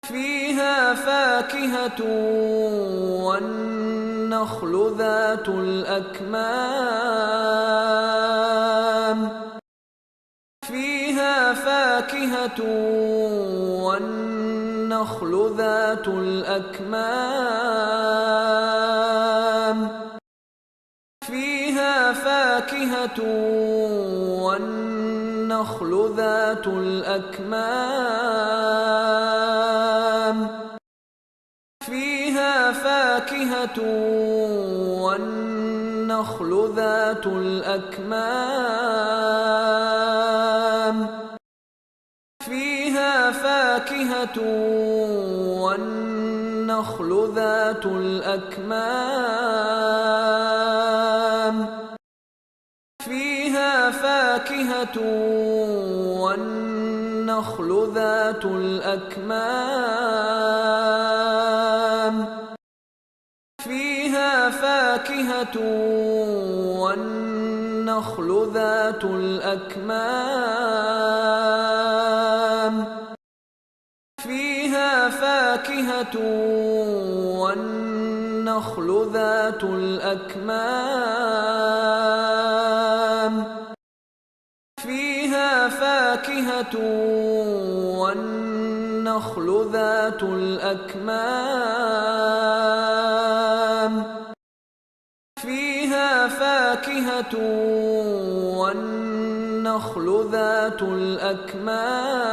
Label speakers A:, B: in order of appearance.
A: فيها فاكهة والنخل ذات الأكمام فيها فاكهة والنخل ذات الأكمام فيها فاكهة والنخل ذات الأكمام فيها فاكهة والنخل ذات الأكمام فيها فاكهة والنخل ذات الأكمام فيها فاكهة والنخل ذات الأكمام فيها فاكهة والنخل ذات الأكمام فيها فاكهة والنخل ذات الأكمام فيها فاكهة والنخل ذات الأكمام فيها فاكهة والنخل ذات الأكمام